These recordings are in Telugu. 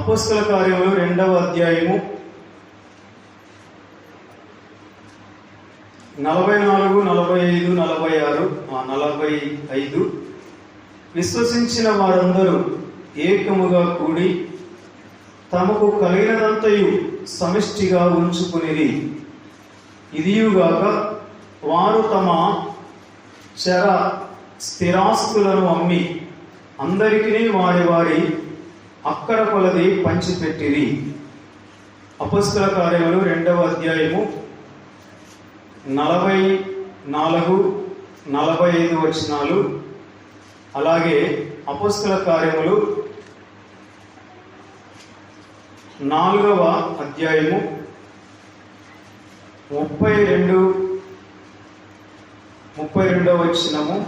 అపోస్తల కార్యములు 2వ అధ్యాయము 44, 45, 45. విశ్వసించిన వారందరూ ఏకముగా కూడి తమకు కలిగినదంతయు సమిష్టిగా ఉంచుకునిరి. ఇదియుగాక వారు తమ చర స్థిరాస్తులను అమ్మి అందరికీ వారి వారి అక్కర కొలది పంచిపెట్టిరి. అపోస్తల కార్యములు 2వ అధ్యాయము 44, 45 వచనాలు. అలాగే అపోస్తల కార్యములు 4వ అధ్యాయము 32వ వచనము.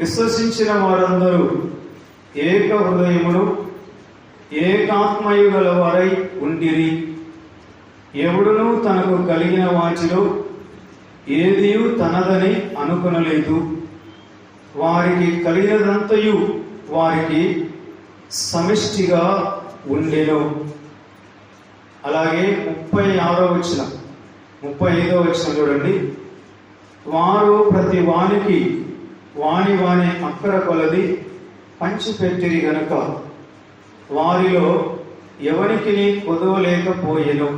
విశ్వసించిన వారందరూ ఏక హృదయమును ఏకాత్మయు గలవారై ఉండిరి. ఎవడునూ తనకు కలిగిన వాటిలో ఏదియు తనదని అనుకొనలేదు. వారికి కలిగినదంతయు వారికి సమిష్టిగా ఉండెను. అలాగే 36వ వచనం, 35వ వచనం చూడండి. వారు ప్రతి వానికి వాని వాని అక్కర కొలది పంచిపెట్టిరి గనుక వారిలో ఎవరికి కొదవలేకపోయెను.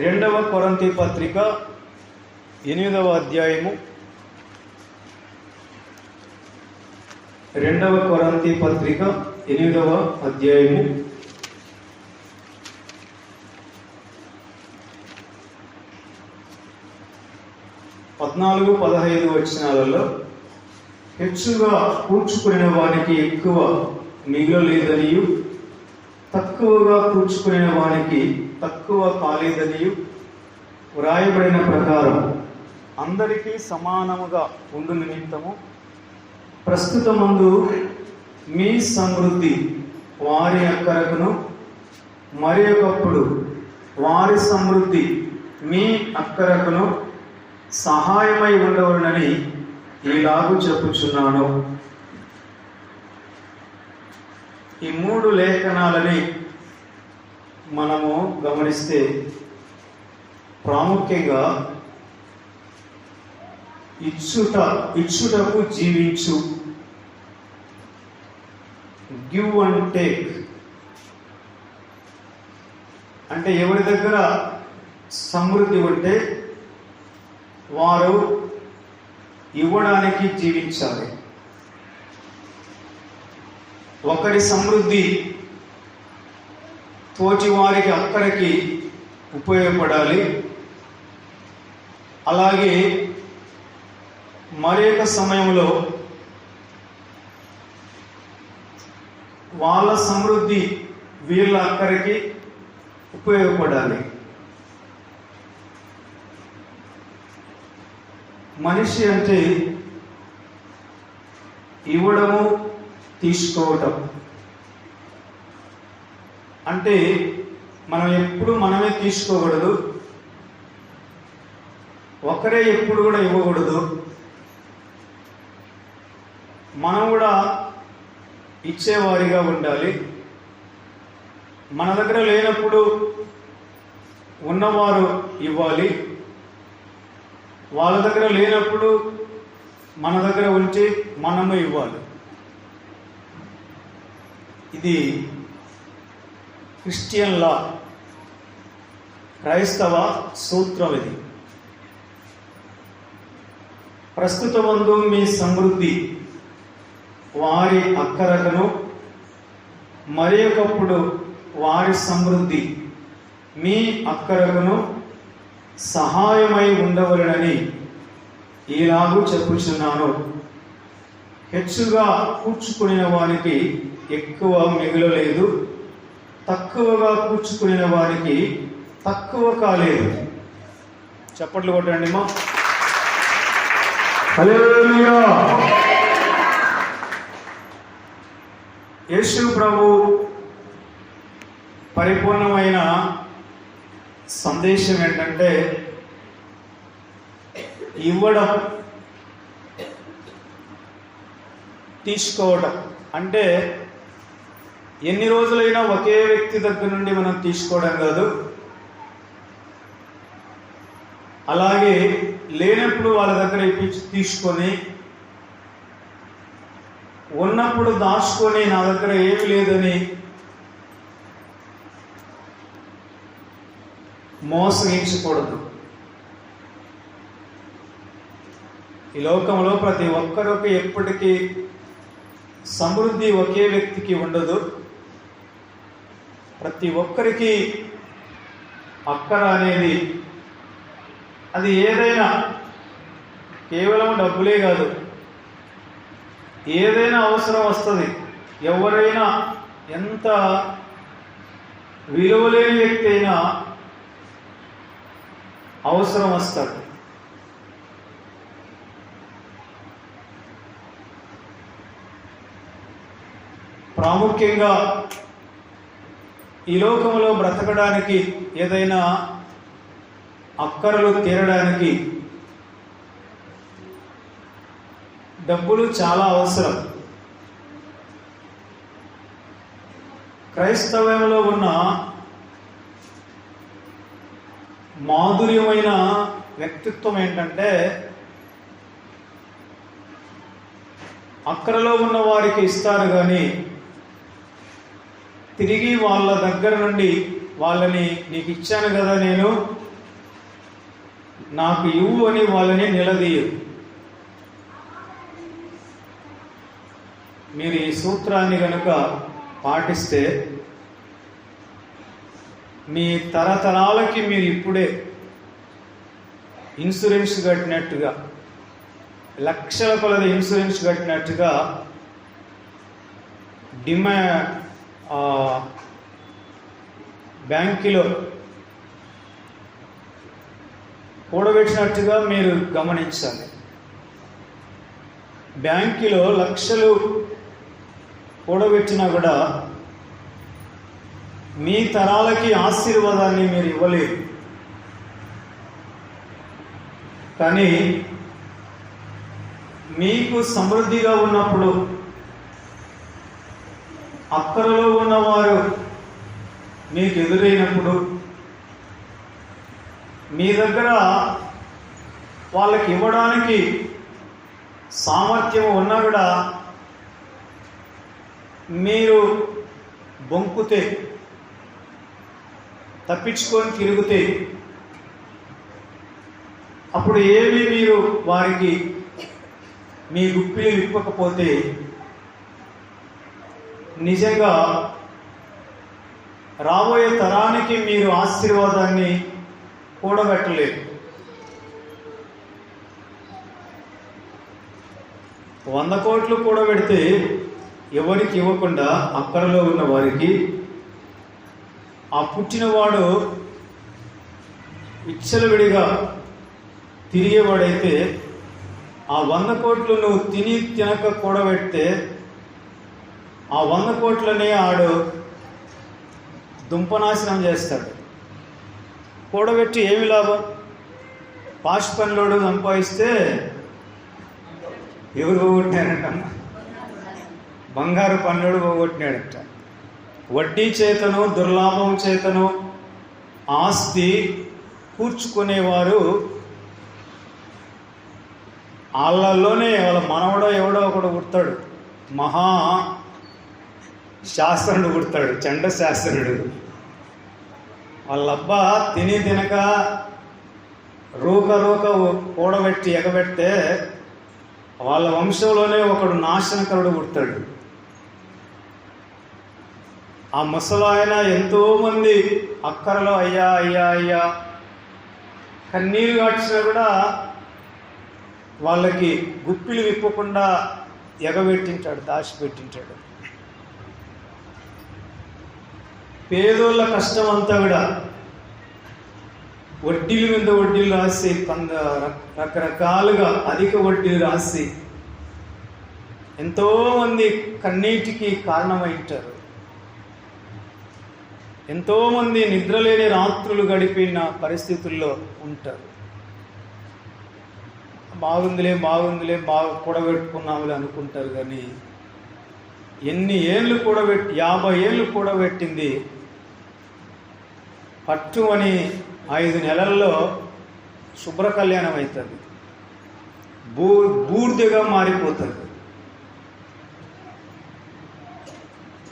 రెండవ కొరింథీ పత్రిక 8వ అధ్యాయము, 2వ కొరింథీ పత్రిక 8వ అధ్యాయము 14, 15 వచనాలలో హెచ్చుగా కూర్చుకునే వానికి ఎక్కువ మిగలలేదనియు, తక్కువగా కూర్చుకునే వానికి తక్కువ కాలేదనియు వ్రాయబడిన ప్రకారం అందరికీ సమానముగా ఉండు నిమిత్తము ప్రస్తుతమందు మీ సమృద్ధి వారి అక్కరకును, మరి ఒకప్పుడు వారి సమృద్ధి మీ అక్కరకును సహాయమై ఉండవలనని ఈలాగు చెప్పుచున్నాను. ఈ 3 లేఖనాలని మనము గమనిస్తే ప్రాముఖ్యంగా ఇచ్చుటకు జీవించు, గివ్ అండ్ టేక్. అంటే ఎవరి దగ్గర సమృద్ధి ఉంటే వారు ఇవ్వడానికి జీవించాలి. ఒకరి సమృద్ధి తోటి వారికి అక్కడికి ఉపయోగపడాలి. అలాగే మరొక సమయంలో వాళ్ళ సమృద్ధి వీళ్ళ అక్కడికి ఉపయోగపడాలి. మనిషి అంటే ఇవ్వడము, తీసుకోవటం. అంటే మనం ఎప్పుడు మనమే తీసుకోకూడదు, ఒకరే ఎప్పుడు కూడా ఇవ్వకూడదు. మనం కూడా ఇచ్చేవారిగా ఉండాలి. మన దగ్గర లేనప్పుడు ఉన్నవారు ఇవ్వాలి. వాళ్ళ దగ్గర లేనప్పుడు మన దగ్గర ఉంచి మనము ఇవ్వాలి. ఇది క్రిస్టియన్ లా, క్రైస్తవ సూత్రం. ఇది ప్రస్తుతమందు మీ సమృద్ధి వారి అక్కరకును, మరి ఒకప్పుడు వారి సమృద్ధి మీ అక్కరకును సహాయమై ఉండవలనని ఈలాగు చెప్పుచున్నాను. హెచ్చుగా కూర్చుకునే వారికి ఎక్కువ మిగలలేదు, తక్కువగా కూర్చుకునే వారికి తక్కువ కాలేదు. చప్పట్లు కొట్టండి మా. హల్లెలూయా. యేసు ప్రభు పరిపూర్ణమైన సందేశం ఏంటంటే ఇవ్వడం. తీసుకోవడం అంటే ఎన్ని రోజులైనా ఒకే వ్యక్తి దగ్గర నుండి మనం తీసుకోవడం కాదు, అలాగే లేనప్పుడు వాళ్ళ దగ్గర ఇప్పించి తీసుకొని, ఉన్నప్పుడు దాచుకొని నా దగ్గర ఏమి లేదని మోసగించకూడదు. ఈ లోకంలో ప్రతి ఒక్కరికి ఎప్పటికీ సమృద్ధి ఒకే వ్యక్తికి ఉండదు. ప్రతి ఒక్కరికి అక్కర అనేది అది ఏదైనా, కేవలం డబ్బులే కాదు, ఏదైనా అవసరం వస్తుంది. ఎవరైనా ఎంత విలువలేని వ్యక్తి అయినా అవసరం వస్తాడు. ప్రాముఖ్యంగా ఈ లోకంలో బ్రతకడానికి, ఏదైనా అక్కరలు తీరడానికి డబ్బులు చాలా అవసరం. క్రైస్తవ్యంలో ఉన్న మాధుర్యమైన వ్యక్తిత్వం ఏంటంటే, అక్కరలో ఉన్న వారికి ఇస్తారు కానీ తిరిగి వాళ్ళ దగ్గర నుండి వాళ్ళని నీకు ఇచ్చాను కదా నేను, నాకు ఇవ్వు అని వాళ్ళని నిలదీయరు. మీరు ఈ సూత్రాన్ని కనుక పాటిస్తే మీ తరతరాలకి మీరు ఇప్పుడే ఇన్సూరెన్స్ కట్టినట్టుగా, లక్షల కొలది ఇన్సూరెన్స్ కట్టినట్టుగా బ్యాంకులో కూడబెట్టినట్టుగా మీరు గమనించాలి. బ్యాంకులో లక్షలు కూడబెట్టినా కూడా మీ తరాలకి ఆశీర్వాదాన్ని మీరు ఇవ్వలేరు. కానీ మీకు సమృద్ధిగా ఉన్నప్పుడు, అక్కరలో ఉన్నవారు మీకు ఎదురైనప్పుడు, మీ దగ్గర వాళ్ళకి ఇవ్వడానికి సామర్థ్యం ఉన్నా కూడా మీరు బొంకుతే, తప్పించుకొని తిరిగితే, అప్పుడు ఏమి మీరు వారికి మీ గుప్పిలు విప్పకపోతే నిజంగా రాబోయే తరానికి మీరు ఆశీర్వాదాన్ని కూడబెట్టలేదు. 100 కోట్లు కూడబెడితే ఎవరికి ఇవ్వకుండా అక్కరలో ఉన్న వారికి, ఆ పుట్టినవాడు విచ్చలవిడిగా తిరిగేవాడైతే, ఆ 100 కోట్లు నువ్వు తిని తినక కూడబెడితే ఆ 100 కోట్లనే ఆడు దుంపనాశనం చేస్తాడు. కూడబెట్టి ఏమి లాభం? పాష్ పనులోడు సంపాదిస్తే ఎవరు పోగొట్టినారంట? బంగారు పనులోడు పోగొట్టినాడంట. వడ్డీ చేతను, దుర్లాభం చేతను ఆస్తి కూర్చుకునేవారు వాళ్ళల్లోనే వాళ్ళ మనవడో ఎవడో ఒకడు పుడతాడు, మహా శాస్త్రుడు పుడతాడు, చండ శాస్త్రుడు. వాళ్ళబ్బా తిని తినక రూక కూడబెట్టి ఎగబెడితే వాళ్ళ వంశంలోనే ఒకడు నాశనకరుడు పుడతాడు. ఆ ముసలాయన ఎంతోమంది అక్కరలో అయ్యా అయ్యా అయ్యా కన్నీరు కాడ్చినా కూడా వాళ్ళకి గుప్పిలు విప్పకుండా ఎగబెట్టింటాడు, దాచిపెట్టింటాడు. పేదోళ్ళ కష్టం అంతా కూడా వడ్డీల మీద వడ్డీలు రాసి, రకరకాలుగా అధిక వడ్డీలు రాసి ఎంతోమంది కన్నీటికి కారణమైంటారు. ఎంతోమంది నిద్రలేని రాత్రులు గడిపిన పరిస్థితుల్లో ఉంటారు. బాగుందిలే బాగా కూడబెట్టుకున్నాములే అనుకుంటారు, కానీ ఎన్ని ఏళ్ళు కూడబెట్టి 50 ఏళ్ళు కూడబెట్టింది పట్టు అని 5 నెలల్లో శుభ్ర కళ్యాణం అవుతుంది, బూర్దిగా మారిపోతుంది.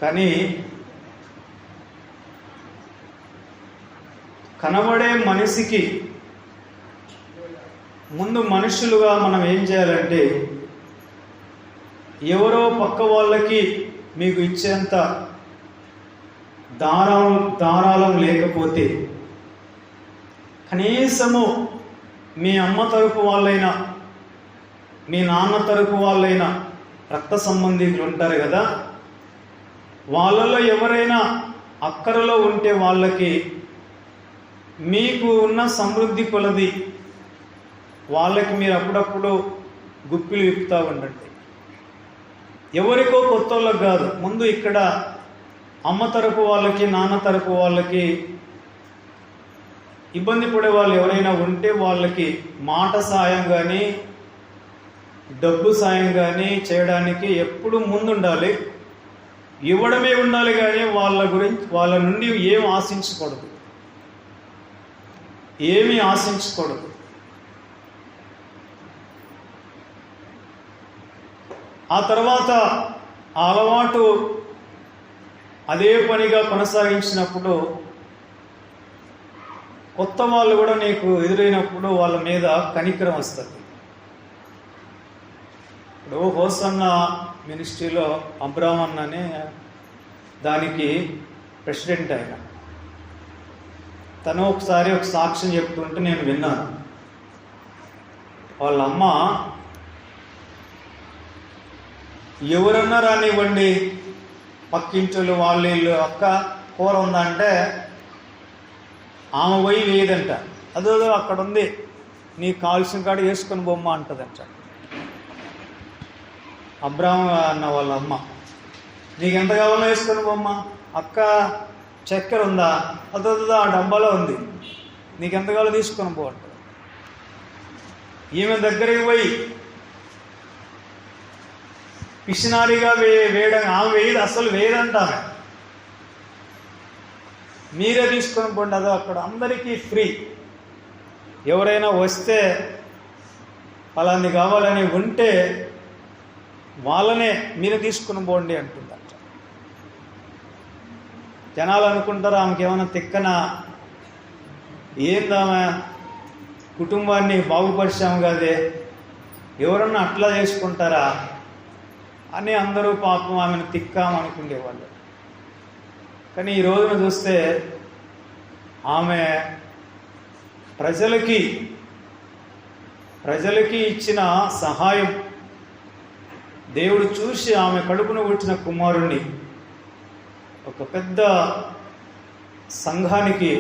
కానీ కనబడే మనిషికి ముందు మనుషులుగా మనం ఏం చేయాలంటే, ఎవరో పక్క వాళ్ళకి మీకు ఇచ్చేంత దారాళం లేకపోతే కనీసము మీ అమ్మ తరపు వాళ్ళైనా మీ నాన్న తరపు వాళ్ళైనా రక్త సంబంధికులు ఉంటారు కదా, వాళ్ళలో ఎవరైనా అక్కరలో ఉంటే వాళ్ళకి మీకు ఉన్న సమృద్ధి కొలది వాళ్ళకి మీరు అప్పుడప్పుడు గుప్పిలు విప్పుతూ ఉండండి. ఎవరికో కొత్త వాళ్ళకి కాదు, ముందు ఇక్కడ అమ్మ తరపు వాళ్ళకి నాన్న తరపు వాళ్ళకి ఇబ్బంది పడే వాళ్ళు ఎవరైనా ఉంటే వాళ్ళకి మాట సాయం కానీ డబ్బు సాయం కానీ చేయడానికి ఎప్పుడు ముందుండాలి, ఇవ్వడమే ఉండాలి. కానీ వాళ్ళ నుండి ఏమీ ఆశించకూడదు. ఆ తర్వాత ఆ అలవాటు అదే పనిగా కొనసాగించినప్పుడు కొత్త వాళ్ళు కూడా నీకు ఎదురైనప్పుడు వాళ్ళ మీద కనికరం వస్తుంది. ఇప్పుడు హోసన్న మినిస్ట్రీలో అబ్రాహ్మణ్ అనే దానికి ప్రెసిడెంట్ ఆయన. తను ఒకసారి ఒక సాక్ష్యం చెప్తుంటే నేను విన్నాను. వాళ్ళ అమ్మ ఎవరన్నా రానివ్వండి, పక్కింటోళ్ళు వాళ్ళు అక్క కూర ఉందా అంటే ఆమె పోయి వేయదంట. అదో అక్కడ ఉంది, నీకు కావాల్సిన కాడ వేసుకొని బొమ్మ అంటదంట. అబ్రాహ్మ అన్న వాళ్ళ అమ్మ, నీకెంత కావాలో వేసుకొని బొమ్మ. అక్క చక్కెర ఉందా, అదో ఆ డబ్బాలో ఉంది, నీకెంత కావాలో తీసుకొని పో అంట. ఈమె దగ్గరికి పోయి పిసినారిగా వేయడం, ఆమె వేయదు, అసలు వేయదంట. ఆమె మీరే తీసుకొని పోండి, అదో అక్కడ అందరికీ ఫ్రీ. ఎవరైనా వస్తే అలాంటి కావాలని ఉంటే వాళ్ళనే మీరే తీసుకుని పోండి అంటుందంట. జనాలు అనుకుంటారు ఆమెకి ఏమైనా తిక్కన, ఏందామె కుటుంబాన్ని బాగుపరిచాము కదే, ఎవరన్నా అట్లా చేసుకుంటారా అని అందరూ పాపం ఆమెను తిక్కామనుకునేవాళ్ళు. కానీ ఈ రోజున చూస్తే ఆమె ప్రజలకి ఇచ్చిన సహాయం దేవుడు చూసి ఆమె కడుపున పుట్టిన కుమారుణ్ణి ఒక పెద్ద సంఘానికి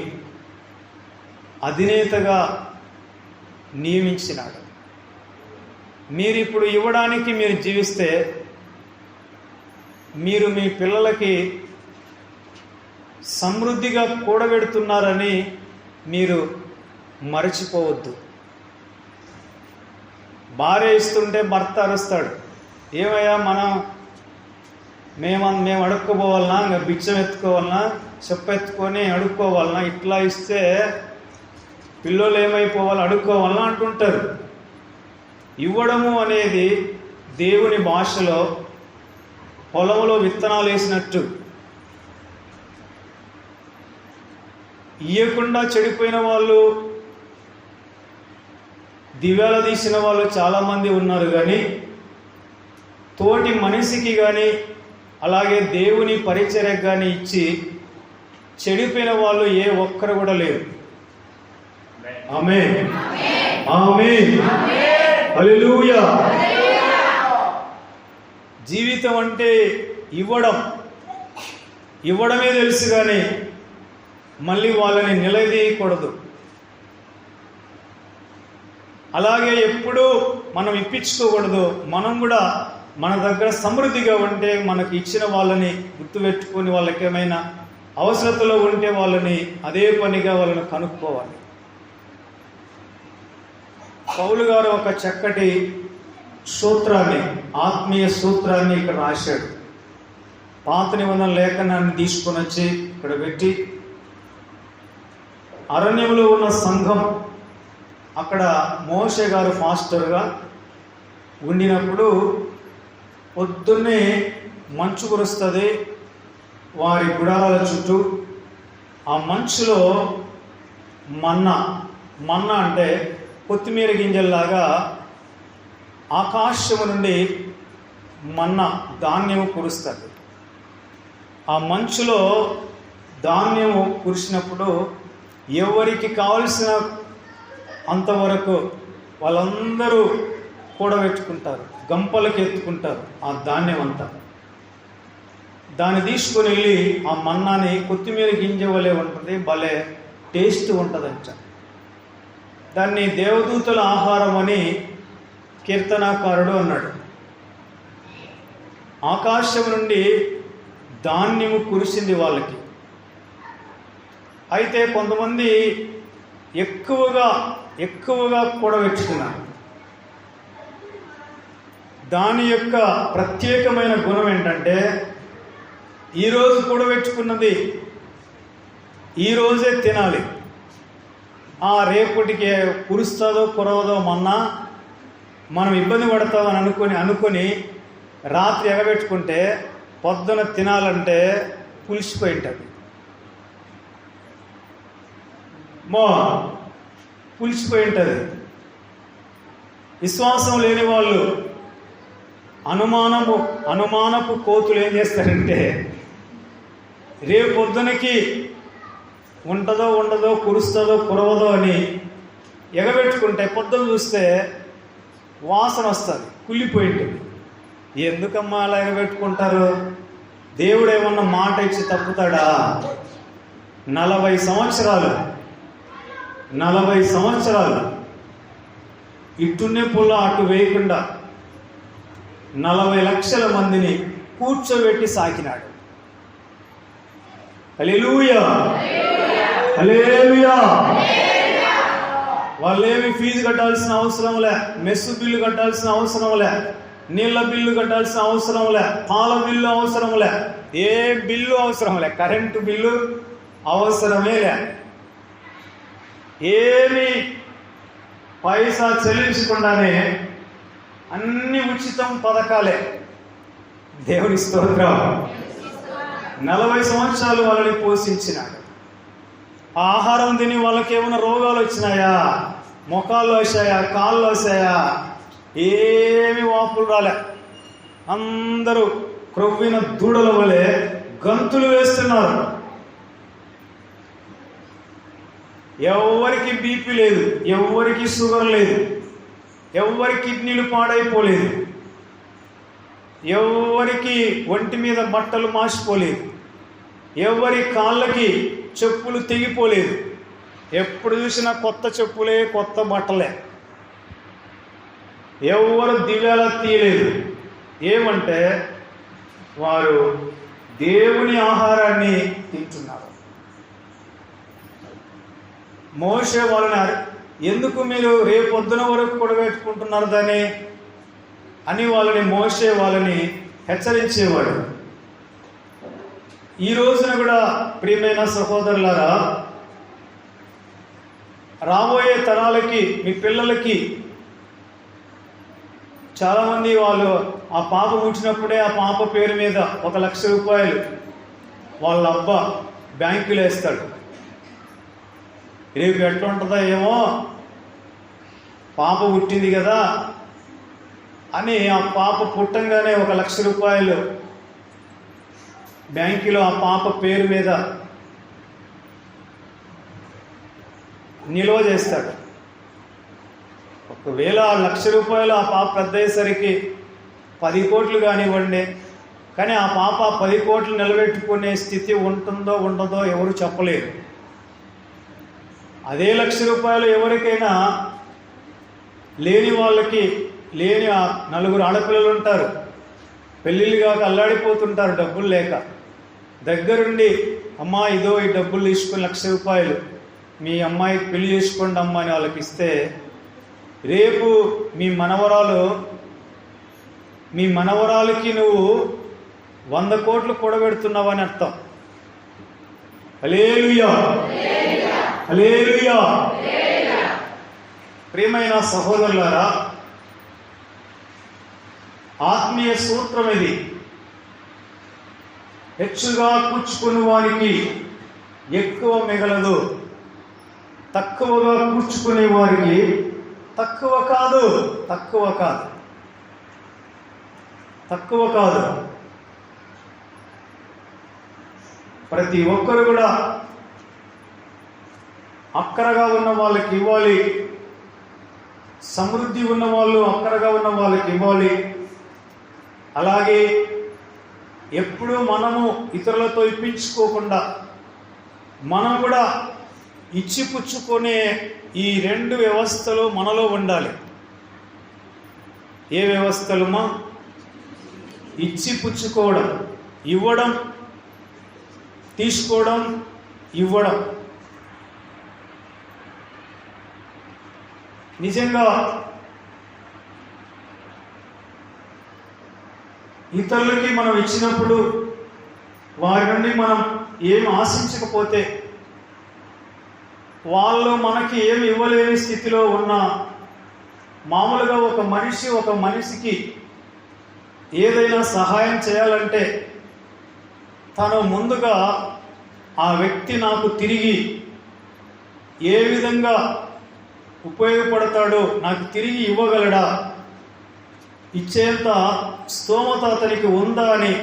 అధినేతగా నియమించినాడు. మీరు ఇప్పుడు ఇవ్వడానికి మీరు జీవిస్తే మీరు మీ పిల్లలకి సమృద్ధిగా కూడబెడుతున్నారని మీరు మరచిపోవద్దు. భార్య ఇస్తుంటే భర్త అరుస్తాడు, ఏమయ్యా మేము అడుక్కోపోవాలన్నా, ఇంకా బిచ్చం ఎత్తుకోవాలన్నా, చెప్పెత్తుకొని అడుక్కోవాలన్నా, ఇట్లా ఇస్తే పిల్లలు ఏమైపోవాలి, అడుక్కోవాలన్నా అంటుంటారు. ఇవ్వడము అనేది దేవుని భాషలో పొలంలో విత్తనాలు వేసినట్టు. ఇయ్యకుండా చెడిపోయిన వాళ్ళు, దివ్యాల తీసిన వాళ్ళు చాలామంది ఉన్నారు. కానీ తోటి మనిషికి కానీ అలాగే దేవుని పరిచర్యకు కానీ ఇచ్చి చెడిపోయిన వాళ్ళు ఏ ఒక్కరు కూడా లేరు. ఆమేన్, ఆమేన్, హల్లెలూయా. జీవితం అంటే ఇవ్వడమే తెలుసు, కానీ మళ్ళీ వాళ్ళని నిలదీయకూడదు. అలాగే ఎప్పుడూ మనం ఇప్పించుకోకూడదు. మనం కూడా మన దగ్గర సమృద్ధిగా ఉంటే మనకి ఇచ్చిన వాళ్ళని గుర్తుపెట్టుకొని వాళ్ళకి ఏమైనా అవసరతలో ఉంటే వాళ్ళని అదే పనిగా వాళ్ళని కనుక్కోవాలి. పౌలు గారు ఒక చక్కటి సూత్రాన్ని, ఆత్మీయ సూత్రాన్ని ఇక్కడ రాశాడు. పాత నిబంధన లేఖనాన్ని తీసుకొని వచ్చి ఇక్కడ పెట్టి, అరణ్యంలో ఉన్న సంఘం అక్కడ మోషే గారు పాస్టర్గా ఉండినప్పుడు పొద్దున్నే మంచు కురుస్తుంది వారి గుడారాల చుట్టూ. ఆ మంచులో మన్నా అంటే కొత్తిమీర గింజల్లాగా ఆకాశము నుండి ధాన్యము కురుస్తుంది. ఆ మంచులో ధాన్యము కురిసినప్పుడు ఎవరికి కావలసిన అంతవరకు వాళ్ళందరూ కూడబెట్టుకుంటారు, గంపలకు ఎత్తుకుంటారు ఆ ధాన్యం అంతా. దాన్ని తీసుకొని వెళ్ళి ఆ మన్నాని కొత్తిమీర గింజ వలె ఉంటుంది, భలే టేస్ట్ ఉంటుందంట. దాన్ని దేవదూతల ఆహారం అని కీర్తనాకారుడు అన్నాడు. ఆకాశం నుండి ధాన్యము కురిసింది వాళ్ళకి. అయితే కొంతమంది ఎక్కువగా కూడబెట్టుకున్నారు. దాని యొక్క ప్రత్యేకమైన గుణం ఏంటంటే, ఈరోజు కూడబెట్టుకున్నది ఈరోజే తినాలి. రేపటికి కురుస్తుందో కురవదో మనం ఇబ్బంది పడతామని అనుకొని రాత్రి ఎగబెట్టుకుంటే పొద్దున తినాలంటే పులిసిపోయి ఉంటుంది. పులిసిపోయి ఉంటుంది. విశ్వాసం లేని వాళ్ళు అనుమానపు కోతులు ఏం చేస్తారంటే, రేపు పొద్దునకి ఉంటుందో ఉండదో, కురుస్తుందో కురవదో అని ఎగబెట్టుకుంటే పొద్దున చూస్తే వాసన వస్తుంది, కుళ్ళిపోయి ఉంటుంది. ఎందుకమ్మా అలా ఎగబెట్టుకుంటారు? దేవుడు ఏమన్నా మాట ఇచ్చి తప్పుతాడా? 40 సంవత్సరాలు ఇట్టునే పుల్ల అటు వేయకుండా 40 లక్షల మందిని కూర్చోబెట్టి సాకినాడు. హల్లెలూయా, హల్లెలూయా. వాళ్ళేమి ఫీజు కట్టాల్సిన అవసరంలే, మెస్సు బిల్లు కట్టాల్సిన అవసరంలే, నీళ్ళ బిల్లు కట్టాల్సిన అవసరంలే, పాల బిల్లు అవసరంలే, ఏ బిల్లు అవసరంలే, కరెంటు బిల్లు అవసరమే లే. ఏమి పైసా చెల్లించకుండానే అన్ని ఉచితం పథకాలే. దేవుని స్తోత్రం. 40 సంవత్సరాలు వాళ్ళని పోషించినాడు. ఆహారం తిని వాళ్ళకి ఏమైనా రోగాలు వచ్చినాయా? మొఖాల్లో వచ్చాయా? కాళ్ళు వచ్చాయా? ఏమి వాపులు రాలే. అందరూ క్రొవ్విన దూడల వలె గంతులు వేస్తున్నారు. ఎవరికి బీపీ లేదు, ఎవరికి షుగర్ లేదు, ఎవరి కిడ్నీలు పాడైపోలేదు, ఎవరికి ఒంటి మీద బట్టలు మాసిపోలేదు, ఎవరి కాళ్ళకి చెప్పులు తెగిపోలేదు. ఎప్పుడు చూసినా కొత్త చెప్పులే, కొత్త బట్టలే. ఎవరు దివ్యాల తీయలేదు. ఏమంటే వారు దేవుని ఆహారాన్ని తింటున్నారు. మోషే వాళ్ళని ఎందుకు మీరు రేపొద్దున వరకు కూడబెట్టుకుంటున్నారు దాన్ని అని మోషే వాళ్ళని హెచ్చరించేవాడు. ఈ రోజున కూడా ప్రియమైన సహోదరులారా, రాబోయే తరాలకి, మీ పిల్లలకి చాలామంది వాళ్ళు ఆ పాప పుట్టినప్పుడే ఆ పాప పేరు మీద 1 లక్ష రూపాయలు వాళ్ళ అబ్బా బ్యాంకులో వేస్తాడు. రేపు ఎట్లా ఉంటుందో ఏమో, పాప పుట్టింది కదా అని ఆ పాప పుట్టంగానే 1 లక్ష రూపాయలు బ్యాంకులో ఆ పాప పేరు మీద నిల్వ చేస్తాడు. ఒకవేళ ఆ 1 లక్ష రూపాయలు ఆ పాప పెద్ద అయ్యేసరికి 10 కోట్లు కానివ్వండి, కానీ ఆ పాప 10 కోట్లు నిలబెట్టుకునే స్థితి ఉంటుందో ఉండదో ఎవరు చెప్పలేరు. అదే 1 లక్ష రూపాయలు ఎవరికైనా లేని వాళ్ళకి, లేని 4 ఆడపిల్లలు ఉంటారు, పెళ్ళిళ్ళు కాక అల్లాడిపోతుంటారు డబ్బులు లేక, దగ్గరుండి అమ్మా ఇదో ఈ డబ్బులు తీసుకుని 1 లక్ష రూపాయలు మీ అమ్మాయికి పెళ్లి చేసుకోండి అమ్మా అని వాళ్ళకి ఇస్తే, రేపు మీ మనవరాలకి నువ్వు 100 కోట్లు కూడబెడుతున్నావని అర్థం. హల్లెలూయా, హల్లెలూయా. ప్రియమైన సహోదరులారా, ఆత్మీయ సూత్రం ఇది. హెచ్చుగా కూర్చుకుని వారికి ఎక్కువ మిగలదు, తక్కువగా కూర్చుకునే వారికి తక్కువ కాదు, తక్కువ కాదు, తక్కువ కాదు. ప్రతి ఒక్కరు కూడా అక్కరగా ఉన్న వాళ్ళకి ఇవ్వాలి, సమృద్ధి ఉన్న వాళ్ళు అక్కరగా ఉన్న వాళ్ళకి ఇవ్వాలి. అలాగే ఎప్పుడూ మనము ఇతరులతో ఇప్పించుకోకుండా మనం కూడా ఇచ్చిపుచ్చుకునే ఈ 2 వ్యవస్థలు మనలో ఉండాలి. ఏ వ్యవస్థలుమా? ఇచ్చిపుచ్చుకోవడం, ఇవ్వడం, తీసుకోవడం, ఇవ్వడం. నిజంగా ఇతరులకి మనం ఇచ్చినప్పుడు వారి నుండి మనం ఏం ఆశించకపోతే, వాళ్ళు మనకి ఏమి ఇవ్వలేని స్థితిలో ఉన్న, మామూలుగా ఒక మనిషికి ఏదైనా సహాయం చేయాలంటే తను ముందుగా ఆ వ్యక్తి నాకు తిరిగి ఏ విధంగా ఉపయోగపడతాడో, నాకు తిరిగి ఇవ్వగలడా, ఇచ్చేంత స్తోమత అతనికి ఉందా అని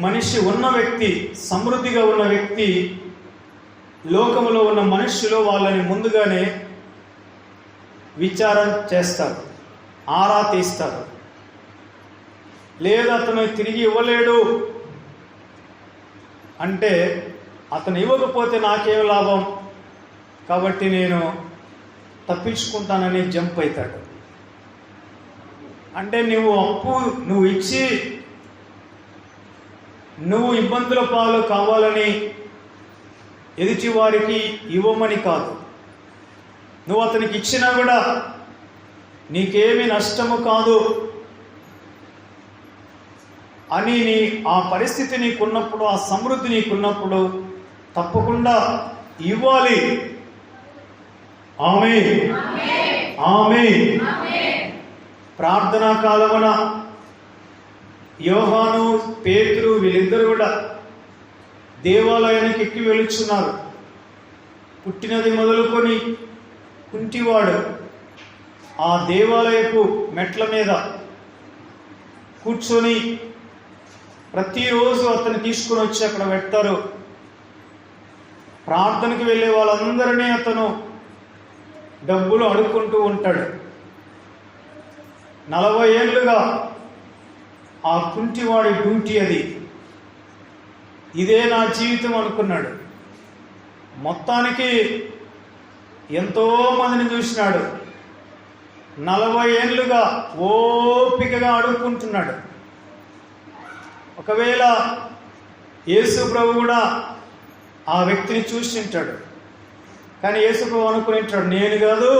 మనిషి ఉన్న వ్యక్తి, సమృద్ధిగా ఉన్న వ్యక్తి, లోకములో ఉన్న మనుష్యులు వాళ్ళని ముందుగానే విచారం చేస్తారు, ఆరా తీస్తారు. లేదా అతను తిరిగి ఇవ్వలేడు అంటే, అతను ఇవ్వకపోతే నాకేం లాభం, కాబట్టి నేను తప్పించుకుంటానని జంప్ అవుతాడు. అంటే నువ్వు ఇచ్చి నువ్వు ఇబ్బందుల పాలు కావాలని ఎదుటి వారికి ఇవ్వమని కాదు. నువ్వు అతనికి ఇచ్చినా కూడా నీకేమీ నష్టము కాదు అని ఆ పరిస్థితి నీకున్నప్పుడు, ఆ సమృద్ధి నీకున్నప్పుడు తప్పకుండా ఇవ్వాలి. ఆమేన్, ఆమేన్. ప్రార్థనా కాలమున యోహాను, పేతురు వీళ్ళిద్దరు కూడా దేవాలయానికి ఎక్కి వెళుచున్నారు. పుట్టినది మొదలుకొని కుంటివాడు ఆ దేవాలయపు మెట్ల మీద కూర్చొని ప్రతిరోజు అతన్ని తీసుకుని వచ్చి అక్కడ పెడతారు. ప్రార్థనకి వెళ్ళే వాళ్ళందరినీ అతను డబ్బులు అడుక్కుంటూ ఉంటాడు. 40 ఏళ్ళుగా ఆ కుంటివాడి డ్యూటీ అది. ఇదే నా జీవితం అనుకున్నాడు. మొత్తానికి ఎంతో మందిని చూసినాడు. 40 ఏళ్ళుగా ఓపికగా అడుక్కుంటున్నాడు. ఒకవేళ యేసు ప్రభు కూడా ఆ వ్యక్తిని చూసింటాడు. కానీ యేసు ప్రభు అనుకుని ఉంటాడు, నేను కాదు,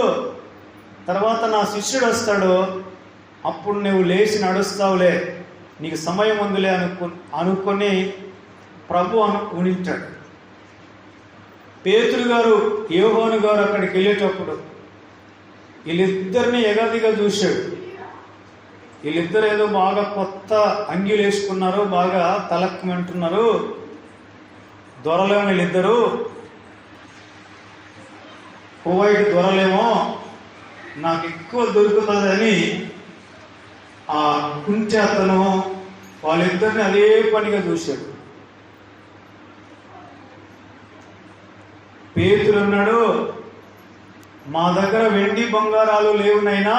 తర్వాత నా శిష్యుడు వస్తాడు, అప్పుడు నువ్వు లేచి నడుస్తావులే, నీకు సమయం ఉందిలే అనుకొని ప్రభు ఉనింటాడు. పేతురు గారు, యోహాను గారు అక్కడికి వెళ్ళేటప్పుడు వీళ్ళిద్దరిని ఎగదిగా చూశాడు. వీళ్ళిద్దరు ఏదో బాగా కొత్త అంగీలు వేసుకున్నారు, బాగా తలక్కుమంటున్నారు, దొరలేమో వీళ్ళిద్దరు, కువైట్ దొరలేమో, నాకు ఎక్కువ దొరుకుతుందని ఆ కుంచె అతను వాళ్ళిద్దరిని అదే పనిగా చూశాడు. పేతురు అన్నాడు, మా దగ్గర వెండి బంగారాలు లేవునైనా,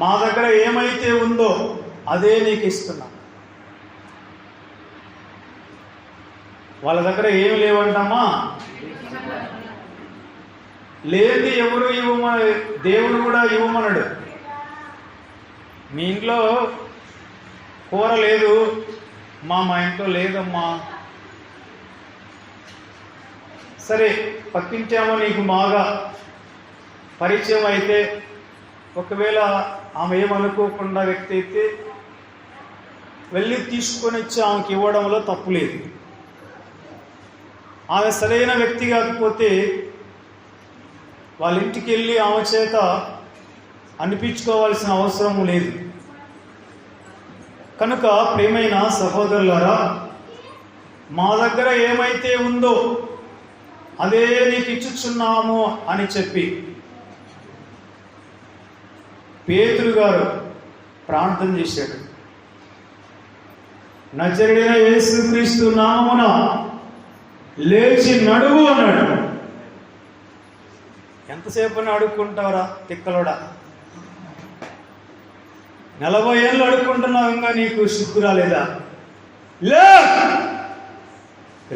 మా దగ్గర ఏమైతే ఉందో అదే నీకు ఇస్తున్నా. వాళ్ళ దగ్గర ఏమి లేవంటమ్మా, లేనిది ఎవరు ఇవ్వమని, దేవుడు కూడా ఇవ్వమన్నాడు. మీ ఇంట్లో కూర లేదు, మా ఇంట్లో లేదమ్మా, సరే పక్కించామో నీకు బాగా పరిచయం అయితే, ఒకవేళ ఆమె ఏమనుకోకుండా వ్యక్తి అయితే వెళ్ళి తీసుకొని వచ్చి ఆమెకి ఇవ్వడంలో తప్పు లేదు. ఆమె సరైన వ్యక్తి కాకపోతే వాళ్ళ ఇంటికి వెళ్ళి ఆమె చేత అనిపించుకోవాల్సిన అవసరం లేదు. కనుక ప్రియమైన సహోదరులారా, మా దగ్గర ఏమైతే ఉందో అదే నీకు ఇచ్చుచున్నాము అని చెప్పి పేతురు గారు ప్రార్థన చేశాడు. నజరేయుడైన యేసుక్రీస్తు నామమున లేచి నడువు అన్నాడు. ఎంతసేపు అడుక్కుంటావురా తిక్కలోడా? 40 ఏళ్ళు అడుక్కుంటున్నావు, ఇంకా నీకు సిగ్గు రాలేదా? లే,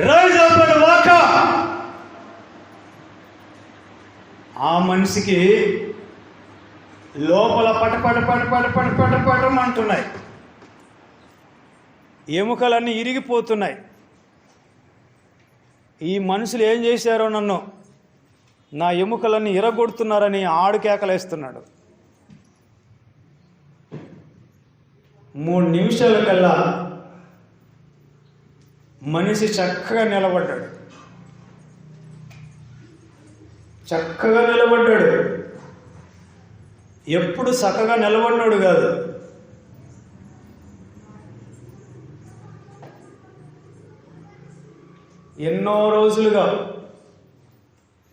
రైజ్ అప్ అండ్ వాక్. ఆ మనిషికి లోపల పటపటమంటున్నాయి, ఎముకలన్నీ ఇరిగిపోతున్నాయి. ఈ మనుషులు ఏం చేశారో, నన్ను నా ఎముకలన్నీ ఇరగొడుతున్నారని ఆడు కేకలేస్తున్నాడు. 3 నిమిషాల కల్లా మనిషి చక్కగా నిలబడ్డాడు. ఎప్పుడు చక్కగా నిలబడినాడు కాదు, ఎన్నో రోజులుగా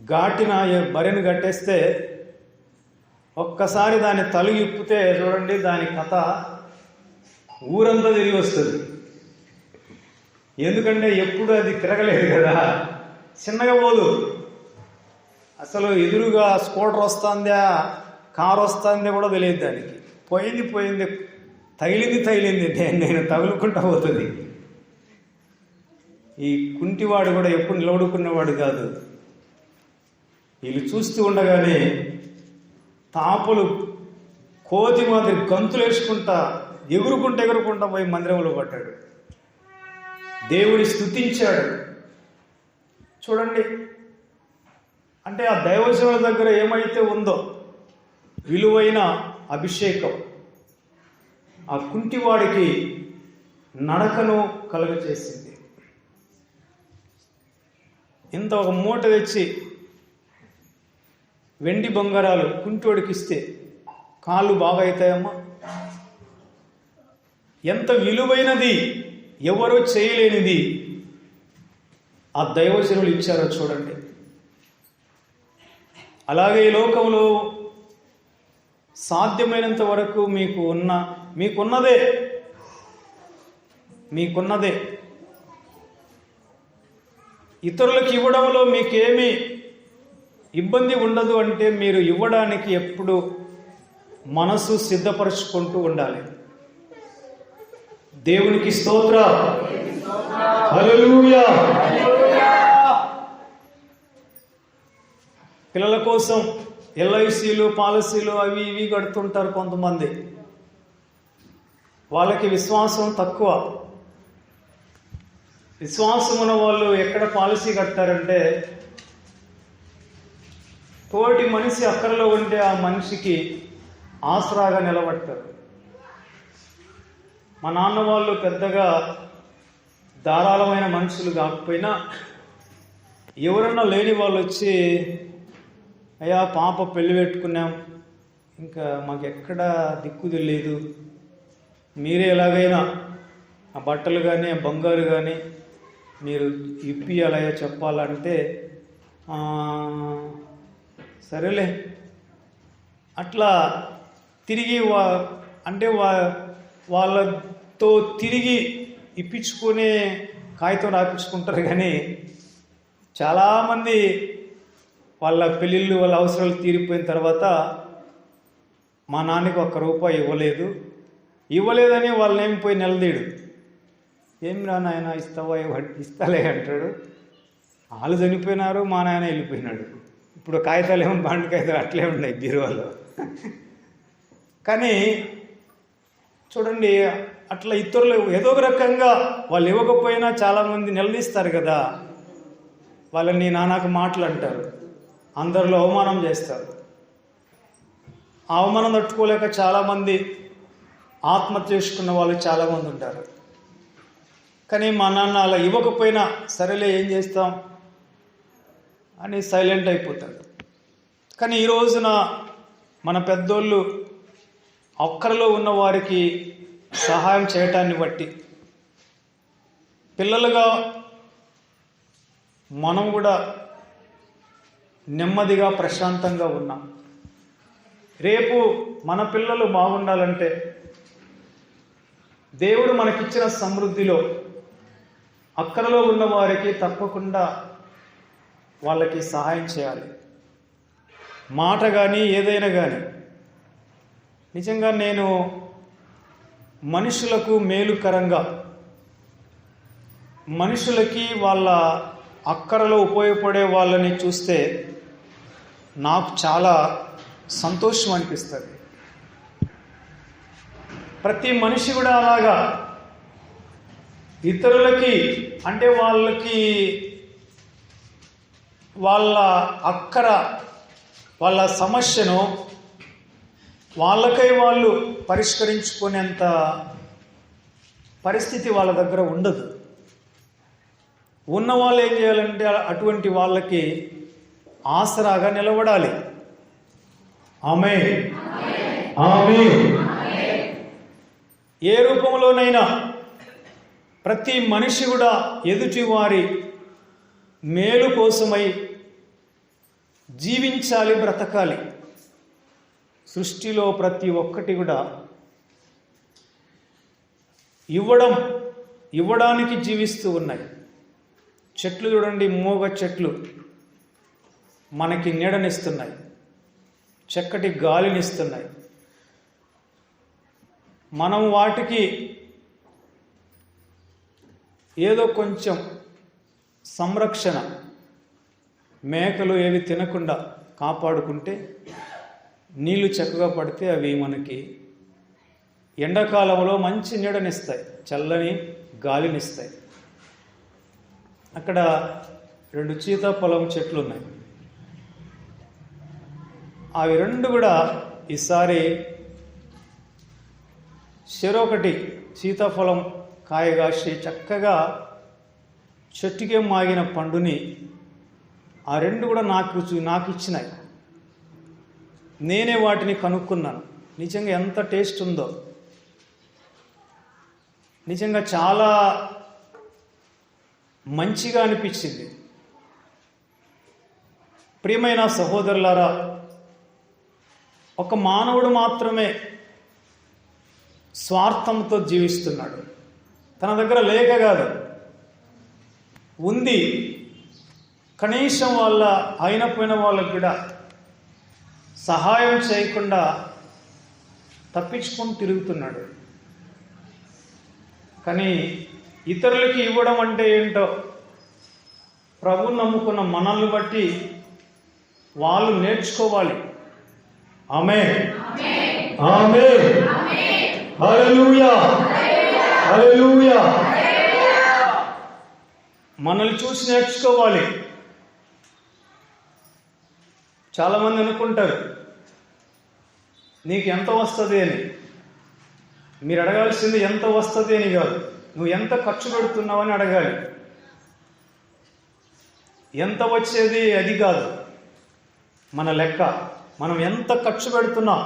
ఘాటిన బరిని కట్టేస్తే ఒక్కసారి దాన్ని తలుగు ఇప్పితే చూడండి, దాని కథ ఊరంతా తిరిగి వస్తుంది. ఎందుకంటే ఎప్పుడు అది తిరగలేదు కదా, చిన్నగా పోదు. అసలు ఎదురుగా స్కూటర్ వస్తుందా, కారు వస్తుందా కూడా తెలియదు దానికి. పోయింది, తగిలింది, నేను తగులుకుంటా పోతుంది. ఈ కుంటివాడు కూడా ఎప్పుడు నిలబడుకున్నవాడు కాదు. వీళ్ళు చూస్తూ ఉండగానే తాపులు కోతి మాదిరి గంతులు వేసుకుంటా ఎగురుకుంటా పోయి మందిరంలో పడ్డాడు. దేవుని స్తుతించాడు. చూడండి, అంటే ఆ దైవజనుల దగ్గర ఏమైతే ఉందో విలువైన అభిషేకం ఆ కుంటివాడికి నడకను కలుగచేసింది. ఇంత ఒక మూట తెచ్చి వెండి బంగారాలు కుంటోడికి ఇస్తే కాళ్ళు బాగా అవుతాయమ్మా. ఎంత విలువైనది, ఎవరో చేయలేనిది ఆ దైవజనులు ఇచ్చారో చూడండి. అలాగే ఈ లోకంలో సాధ్యమైనంత వరకు మీకున్నదే ఇతరులకు ఇవ్వడంలో మీకేమీ ఇబ్బంది ఉండదు. అంటే మీరు ఇవ్వడానికి ఎప్పుడు మనసు సిద్ధపరచుకుంటూ ఉండాలి. దేవునికి స్తోత్రం, హల్లెలూయా. పిల్లల కోసం ఎల్ఐసీలు పాలసీలు అవి ఇవి కడుతుంటారు కొంతమంది. వాళ్ళకి విశ్వాసం తక్కువ. విశ్వాసం ఉన్న వాళ్ళు ఎక్కడ పాలసీ కడతారంటే, తోటి మనిషి అక్కరలో ఉంటే ఆ మనిషికి ఆసరాగా నిలబడతారు. మా నాన్న వాళ్ళు పెద్దగా ధారాళమైన మనుషులు కాకపోయినా ఎవరన్నా లేని వాళ్ళు వచ్చి, అయ్యా పాప పెళ్ళి పెట్టుకున్నాం, ఇంకా మాకు ఎక్కడ దిక్కు తెలియదు, మీరే ఎలాగైనా ఆ బట్టలు కానీ ఆ బంగారు కానీ మీరు ఇప్పియాలయ్యా చెప్పాలంటే, సరేలే అట్లా తిరిగి వాళ్ళతో తిరిగి ఇప్పించుకునే కాగితం రాపించుకుంటారు. కానీ చాలామంది వాళ్ళ పెళ్ళిళ్ళు వాళ్ళ అవసరాలు తీరిపోయిన తర్వాత మా నాన్నకి ₹1 ఇవ్వలేదని వాళ్ళనేమి పోయి నిలదీడు. ఏం రా నాయన ఇస్తావా, ఇస్తాలే అంటాడు. వాళ్ళు చనిపోయినారు, మా నాయన వెళ్ళిపోయినాడు. ఇప్పుడు కాగితాలు ఏమో బాండ్ కాగితాలు అట్లే ఉన్నాయి బీరువాలో. కానీ చూడండి, అట్లా ఇతరులు ఏదో ఒక రకంగా వాళ్ళు ఇవ్వకపోయినా చాలామంది నిలదీస్తారు కదా, వాళ్ళని నానాకు మాటలు అంటారు, అందరిలో అవమానం చేస్తారు. ఆ అవమానం తట్టుకోలేక చాలామంది ఆత్మహత్య చేసుకున్న వాళ్ళు చాలామంది ఉంటారు. కానీ మా నాన్న అలా ఇవ్వకపోయినా సరేలే ఏం చేస్తాం అని సైలెంట్ అయిపోతాడు. కానీ ఈ రోజున మన పెద్దోళ్ళు అక్కరలో ఉన్న వారికి సహాయం చేయటాన్ని బట్టి పిల్లలుగా మనం కూడా నెమ్మదిగా ప్రశాంతంగా ఉన్నాం. రేపు మన పిల్లలు బాగుండాలంటే దేవుడు మనకిచ్చిన సమృద్ధిలో అక్కరలో ఉన్న వారికి తప్పకుండా వాళ్ళకి సహాయం చేయాలి. మాట కానీ ఏదైనా కానీ. నిజంగా నేను మనుషులకు మేలుకరంగా, మనుషులకి వాళ్ళ అక్కరలో ఉపయోగపడే వాళ్ళని చూస్తే నాకు చాలా సంతోషం అనిపిస్తుంది. ప్రతి మనిషి కూడా అలాగా ఇతరులకి అంటే వాళ్ళ అక్కర, వాళ్ళ సమస్యను వాళ్ళకై వాళ్ళు పరిష్కరించుకునేంత పరిస్థితి వాళ్ళ దగ్గర ఉండదు. ఉన్న వాళ్ళు ఏం చేయాలంటే అటువంటి వాళ్ళకి ఆసరాగా నిలబడాలి. ఆమేన్, ఆమేన్. ఏ రూపంలోనైనా ప్రతి మనిషి కూడా ఎదుటి వారి మేలు కోసమై జీవించాలి, బ్రతకాలి. సృష్టిలో ప్రతి ఒక్కటి కూడా ఇవ్వడానికి జీవిస్తూ ఉన్నాయి. చెట్లు చూడండి, మూగ చెట్లు మనకి నీడనిస్తున్నాయి, చక్కటి గాలినిస్తున్నాయి. మనం వాటికి ఏదో కొంచెం సంరక్షణ, మేకలు ఏవి తినకుండా కాపాడుకుంటే, నీళ్లు చక్కగా పడితే అవి మనకి ఎండాకాలంలో మంచి నీడనిస్తాయి, చల్లని గాలినిస్తాయి. అక్కడ 2 సీతాఫలం చెట్లు ఉన్నాయి. అవి 2 కూడా ఈసారి చెరొకటి సీతాఫలం కాయ కాసి చక్కగా చెట్టుకే మాగిన పండుని ఆ 2 కూడా నాకు ఇచ్చినాయి. నేనే వాటిని కనుక్కున్నాను. నిజంగా ఎంత టేస్ట్ ఉందో, నిజంగా చాలా మంచిగా అనిపించింది. ప్రియమైన సహోదరులారా, ఒక మానవుడు మాత్రమే స్వార్థంతో జీవిస్తున్నాడు. తన దగ్గర లేక కాదు, ఉంది, కనీసం వాళ్ళ అయినపోయిన వాళ్ళకి కూడా సహాయం చేయకుండా తప్పించుకొని తిరుగుతున్నాడు. కానీ ఇతరులకి ఇవ్వడం అంటే ఏంటో ప్రభువుని నమ్ముకున్న మనల్ని బట్టి వాళ్ళు నేర్చుకోవాలి. ఆమేన్, ఆమేన్, హల్లెలూయా, హల్లెలూయా. మనల్ని చూసి నేర్చుకోవాలి. చాలామంది అనుకుంటారు నీకు ఎంత వస్తుంది అని. మీరు అడగాల్సింది ఎంత వస్తుంది అని కాదు, నువ్వు ఎంత ఖర్చు పెడుతున్నావని అడగాలి. ఎంత వచ్చేది అది కాదు మన లెక్క. మనం ఎంత ఖర్చు పెడుతున్నాం,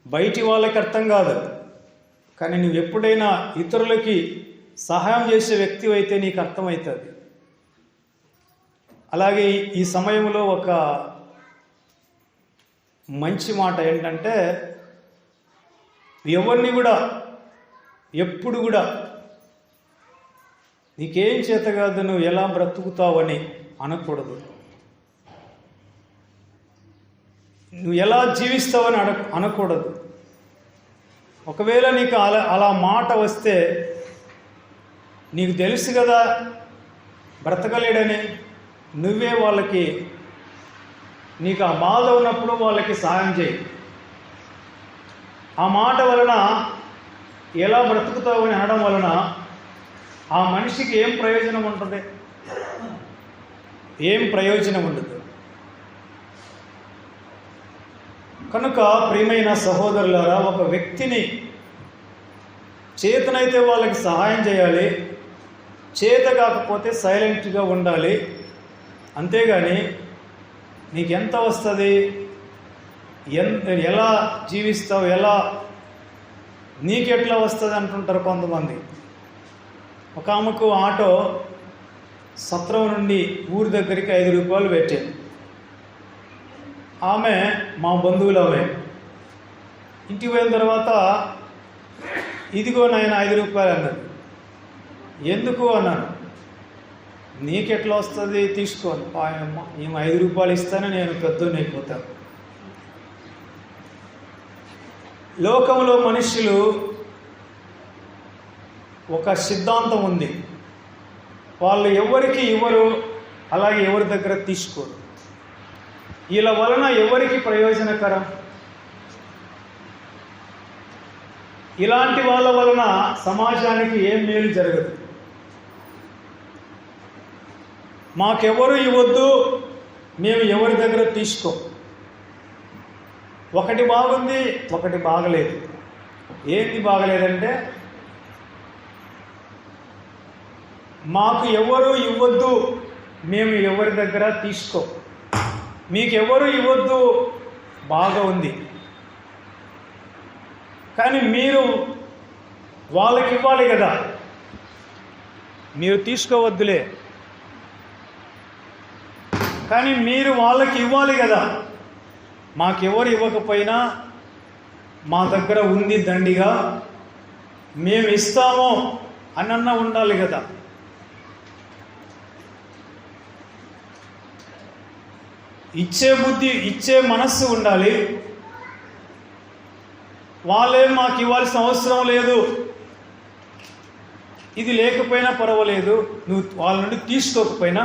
బయటి వాళ్ళకి అర్థం కాదు. కానీ నువ్వు ఎప్పుడైనా ఇతరులకి సహాయం చేసే వ్యక్తి అయితే నీకు అర్థమవుతుంది. అలాగే ఈ సమయంలో ఒక మంచి మాట ఏంటంటే, ఎవరిని కూడా ఎప్పుడు కూడా నీకేం చేత కాదు, నువ్వు ఎలా బ్రతుకుతావని అనకూడదు. నువ్వు ఎలా జీవిస్తావని అనకూడదు. ఒకవేళ నీకు అలా మాట వస్తే, నీకు తెలుసు కదా బ్రతకలేడని, నువ్వే వాళ్ళకి, నీకు ఆ బాధ ఉన్నప్పుడు వాళ్ళకి సహాయం చేయి. ఆ మాట వలన ఎలా బ్రతుకుతావని అనడం వలన ఆ మనిషికి ఏం ప్రయోజనం ఉంటుంది? ఏం ప్రయోజనం ఉండదు. కనుక ప్రియమైన సహోదరులారా, ఒక వ్యక్తిని చేతనైతే వాళ్ళకి సహాయం చేయాలి, చేత కాకపోతే సైలెంట్గా ఉండాలి. అంతేగాని నీకు ఎంత వస్తుంది, ఎలా జీవిస్తావు, ఎలా నీకెట్లా వస్తుంది అంటుంటారు కొంతమంది. ఒక ఆమెకు ఆటో సత్రం నుండి ఊరి దగ్గరికి 5 రూపాయలు పెట్టాను. ఆమె మా బంధువులు. ఆమె ఇంటికి పోయిన తర్వాత, ఇదిగో నాయన 5 రూపాయలు అన్నది. ఎందుకు అన్నాను. నీకెట్లా వస్తుంది, తీసుకోను. ఈమె 5 రూపాయలు ఇస్తానే నేను పెద్దోడిని అయిపోతాను. లోకంలో మనుషులు ఒక సిద్ధాంతం ఉంది, వాళ్ళు ఎవరికి ఇవ్వరు, అలాగే ఎవరి దగ్గర తీసుకోరు. వీళ్ళ వలన ఎవరికి ప్రయోజనకరం? ఇలాంటి వాళ్ళ వలన సమాజానికి ఏం మేలు జరగదు. మాకెవరు ఇవ్వద్దు, మేము ఎవరి దగ్గర తీసుకో. ఒకటి బాగుంది, ఒకటి బాగలేదు. ఏంది బాగలేదంటే, మాకు ఎవరు ఇవ్వద్దు, మేము ఎవరి దగ్గర తీసుకో. మీకెవరు ఇవ్వద్దు, బాగా ఉంది. కానీ మీరు వాళ్ళకి ఇవ్వాలి కదా, మీరు తీసుకోవద్దులే. కానీ మీరు వాళ్ళకి ఇవ్వాలి కదా. మాకెవరు ఇవ్వకపోయినా మా దగ్గర ఉంది దండిగా, మేము ఇస్తాము అనన్నా ఉండాలి కదా. ఇచ్చే బుద్ధి, ఇచ్చే మనస్సు ఉండాలి. వాళ్ళేం మాకు ఇవ్వాల్సిన అవసరం లేదు, ఇది లేకపోయినా పర్వాలేదు, నువ్వు వాళ్ళ నుండి తీసుకోకపోయినా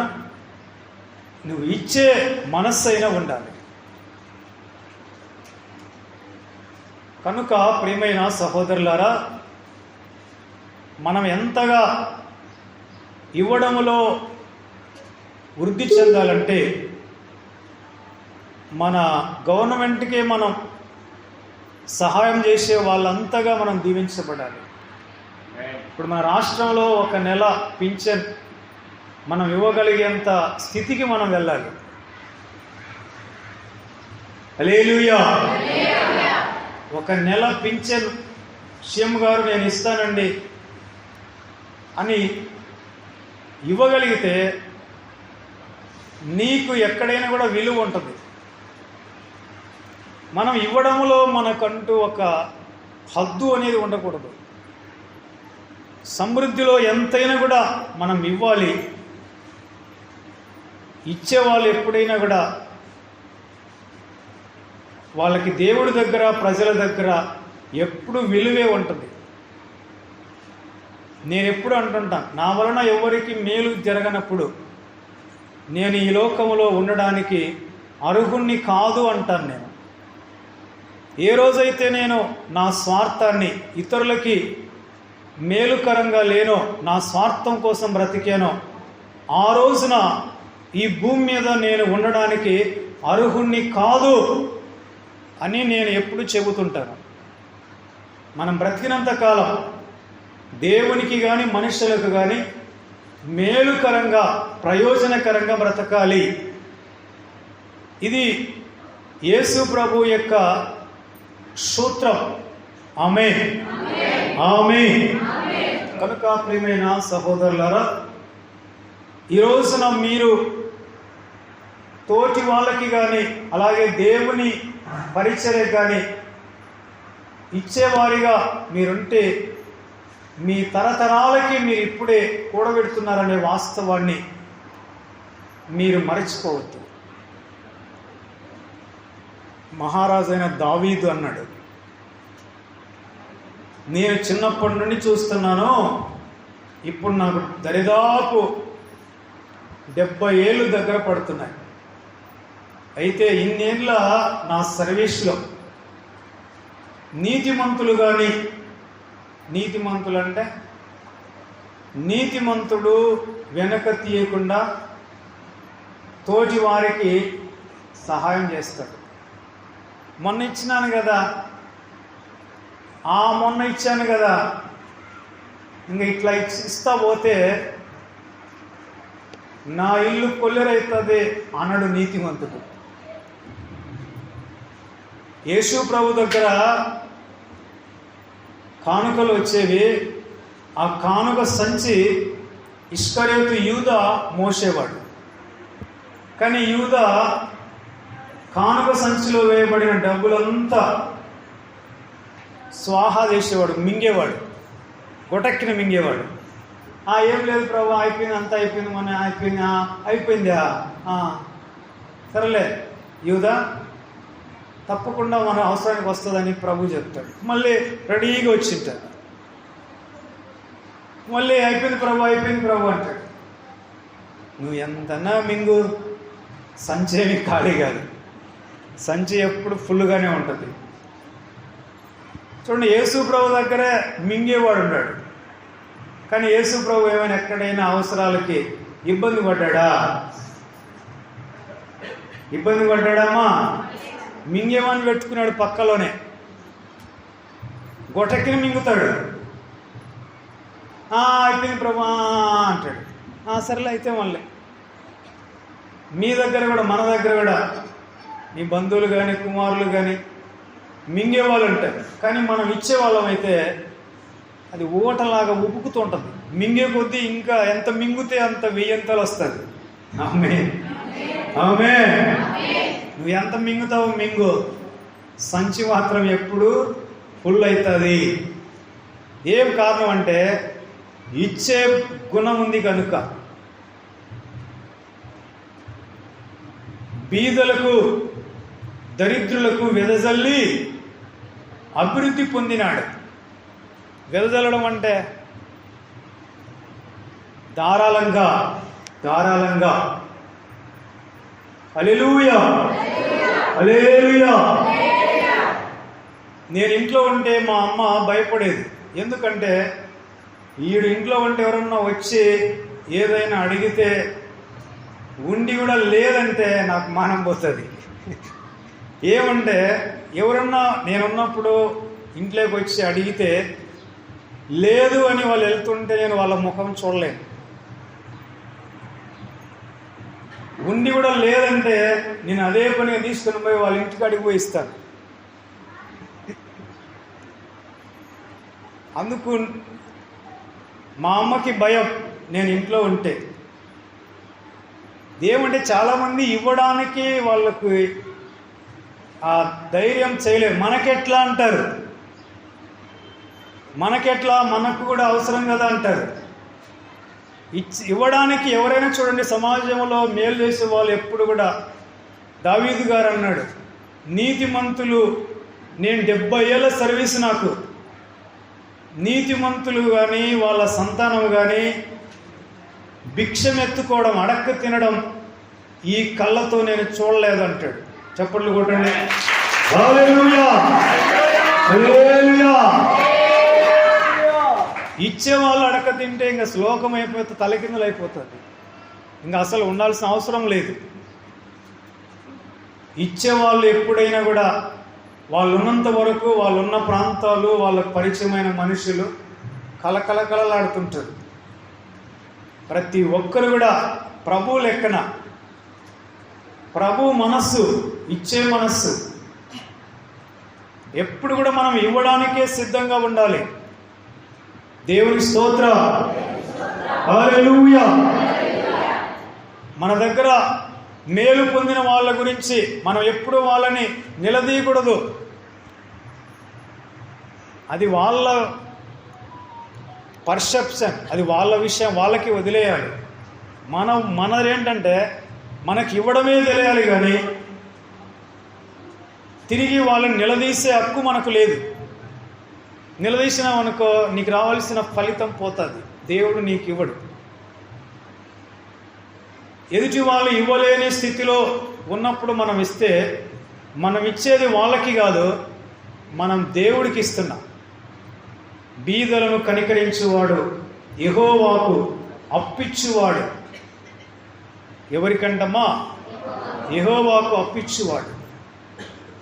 నువ్వు ఇచ్చే మనస్సు అయినా ఉండాలి. కనుక ప్రియమైన సహోదరులారా, మనం ఎంతగా ఇవ్వడంలో వృద్ధి చెందాలంటే, మన గవర్నమెంట్కే మనం సహాయం చేసే వాళ్ళంతగా మనం దీవించబడాలి. ఇప్పుడు మన రాష్ట్రంలో ఒక నెల పింఛన్ మనం ఇవ్వగలిగేంత స్థితికి మనం వెళ్ళాలి. హల్లెలూయా. ఒక నెల పింఛన్ సీఎం గారు నేను ఇస్తానండి అని ఇవ్వగలిగితే నీకు ఎక్కడైనా కూడా విలువ ఉంటుంది. మనం ఇవ్వడంలో మనకంటూ ఒక హద్దు అనేది ఉండకూడదు. సమృద్ధిలో ఎంతైనా కూడా మనం ఇవ్వాలి. ఇచ్చేవాళ్ళు ఎప్పుడైనా కూడా వాళ్ళకి దేవుడి దగ్గర, ప్రజల దగ్గర ఎప్పుడు విలువే ఉంటుంది. నేను ఎప్పుడు అంటుంటాను, నా వలన ఎవరికి మేలు జరగనప్పుడు నేను ఈ లోకంలో ఉండడానికి అర్హుణ్ణి కాదు అంటాను. నేను ఏ రోజైతే నేను నా స్వార్థాన్ని, ఇతరులకి మేలుకరంగా లేనో, నా స్వార్థం కోసం బ్రతికానో, ఆ రోజున ఈ భూమి మీద నేను ఉండడానికి అర్హుణ్ణి కాదు అని నేను ఎప్పుడు చెబుతుంటాను. మనం బ్రతికినంత కాలం దేవునికి కానీ మనుషులకు కానీ మేలుకరంగా, ప్రయోజనకరంగా బ్రతకాలి. ఇది యేసు ప్రభు యొక్క సూత్రం. ఆమేన్, ఆమేన్. కనుక ప్రియమైన సహోదరులారా, ఈ రోజున మీరు తోటి వాళ్ళకి కానీ, అలాగే దేవుని పరిచర్య కానీ ఇచ్చేవారిగా మీరుంటే మీ తరతరాలకి మీరు ఇప్పుడే కూడబెడుతున్నారనే వాస్తవాన్ని మీరు మరచిపోవద్దు. మహారాజైన దావీదు అన్నాడు, నేను చిన్నప్పటి నుండి చూస్తున్నాను, ఇప్పుడు నాకు దరిదాపు 70 ఏళ్ళు దగ్గర పడుతున్నాయి. అయితే ఇన్నేళ్ళ నా సర్వీస్లో నీతిమంతులు కానీ, నీతిమంతులు అంటే నీతిమంతుడు వెనక తీయకుండా తోటి వారికి సహాయం చేస్తాడు. మొన్న ఇచ్చినాను కదా, మొన్న ఇచ్చాను కదా, ఇంకా ఇట్లా ఇస్తా పోతే నా ఇల్లు కొల్లెరైతుంది అనడు నీతిమంతుడు. యేసు ప్రభు దగ్గర కానుకలు వచ్చేవి. ఆ కానుక సంచి ఇస్కరియోతు యూదా మోసేవాడు. కానీ యూదా కానుక సంచిలో వేయబడిన డబ్బులంతా స్వాహా చేసేవాడు, మింగేవాడు, గొటక్కిన మింగేవాడు. ఏం లేదు ప్రభు, అయిపోయింది, అంతా అయిపోయింది, మన అయిపోయిందా, సరేలే యూదా, తప్పకుండా మన అవసరానికి వస్తుందని ప్రభు చెప్తాడు. మళ్ళీ రెడీగా వచ్చింటాడు. మళ్ళీ అయిపోయింది ప్రభు అంటాడు. నువ్వు ఎంతన్నా మింగు, సంచి ఏమి ఖాళీ కాదు, సంచి ఎప్పుడు ఫుల్గానే ఉంటుంది. చూడండి, యేసు ప్రభు దగ్గరే మింగేవాడు ఉన్నాడు. కానీ యేసు ప్రభు ఏమైనా ఎక్కడైనా అవసరాలకి ఇబ్బంది పడ్డామా? మింగేమని పెట్టుకున్నాడు పక్కలోనే, గొటకిని మింగుతాడు. అయిపోయింది ప్రభు అంటాడు. సరేలే అయితే మళ్ళీ మీ దగ్గర కూడా, మన దగ్గర కూడా నీ బంధువులు కానీ కుమారులు కానీ మింగేవాళ్ళు ఉంటారు. కానీ మనం ఇచ్చేవాళ్ళం అయితే అది ఊటలాగా ఉపుకుతూ ఉంటుంది. మింగే కొద్దీ ఇంకా ఎంత మింగితే అంత వెయ్యంతలు వస్తుంది. ఆమేన్, ఆమేన్. నువ్వు ఎంత మింగుతావు మింగు, సంచి మాత్రం ఎప్పుడు ఫుల్ అవుతుంది. ఏం కారణం అంటే ఇచ్చే గుణం ఉంది కనుక. బీదలకు దరిద్రులకు వెదజల్లి అభివృద్ధి పొందినాడు. వెదజల్లడం అంటే ధారాళంగా. హల్లెలూయా, హల్లెలూయా. నేను ఇంట్లో ఉంటే మా అమ్మ భయపడేది. ఎందుకంటే ఈడు ఇంట్లో ఉంటే ఎవరన్నా వచ్చి ఏదైనా అడిగితే ఉండి కూడా లేదంటే నాకు మానం పోతుంది. ఏమంటే ఎవరన్నా నేనున్నప్పుడు ఇంట్లోకి వచ్చి అడిగితే లేదు అని వాళ్ళు వెళ్తుంటే నేను వాళ్ళ ముఖం చూడలేను. ఉండి కూడా లేదంటే నేను అదే పనిగా తీసుకుని పోయి వాళ్ళ ఇంటికి అడిగి ఇస్తాను. అందుకు మా అమ్మకి భయం నేను ఇంట్లో ఉంటే. ఏమంటే చాలామంది ఇవ్వడానికి వాళ్ళకు ఆ ధైర్యం చేయలేరు. మనకెట్లా అంటారు, మనకు కూడా అవసరం కదా అంటారు. ఇవ్వడానికి ఎవరైనా చూడండి, సమాజంలో మేలు చేసే వాళ్ళు ఎప్పుడు కూడా, దావీదు గారు అన్నాడు, నీతిమంతులు, నేను 70 ఏళ్ళ సర్వీస్, నాకు నీతిమంతులు కానీ వాళ్ళ సంతానం కానీ భిక్షం ఎత్తుకోవడం, అడక్క తినడం ఈ కళ్ళతో నేను చూడలేదు అంటాడు. చప్పట్లు కొట్టండి. హల్లెలూయా, హల్లెలూయా. ఇచ్చేవాళ్ళు అడక తింటే ఇంకా శ్లోకం అయిపోతే తలకిందులు అయిపోతుంది. ఇంకా అసలు ఉండాల్సిన అవసరం లేదు. ఇచ్చేవాళ్ళు ఎప్పుడైనా కూడా వాళ్ళు ఉన్నంత వరకు, వాళ్ళున్న ప్రాంతాలు, వాళ్ళకు పరిచయమైన మనుషులు కలకలలాడుతుంటారు. ప్రతి ఒక్కరు కూడా ప్రభు లెక్కన, ప్రభు మనస్సు, ఇచ్చే మనస్సు. ఎప్పుడు కూడా మనం ఇవ్వడానికే సిద్ధంగా ఉండాలి. దేవుని స్తోత్రం, హల్లెలూయా. మన దగ్గర మేలు పొందిన వాళ్ళ గురించి మనం ఎప్పుడు వాళ్ళని నిలదీయకూడదు. అది వాళ్ళ పర్సెప్షన్, అది వాళ్ళ విషయం, వాళ్ళకి వదిలేయాలి. మనదేంటంటే మనకి ఇవ్వడమే తెలియాలి, కానీ తిరిగి వాళ్ళని నిలదీసే హక్కు మనకు లేదు. నిలదీసినామనుకో నీకు రావాల్సిన ఫలితం పోతుంది, దేవుడు నీకు ఇవ్వడు. ఎదుటి వాళ్ళు ఇవ్వలేని స్థితిలో ఉన్నప్పుడు మనం ఇస్తే, మనం ఇచ్చేది వాళ్ళకి కాదు, మనం దేవుడికి ఇస్తున్నాం. బీదలను కనికరించువాడు యెహోవాకు అప్పిచ్చువాడు. ఎవరికంటమ్మా? యెహోవాకు అప్పిచ్చువాడు.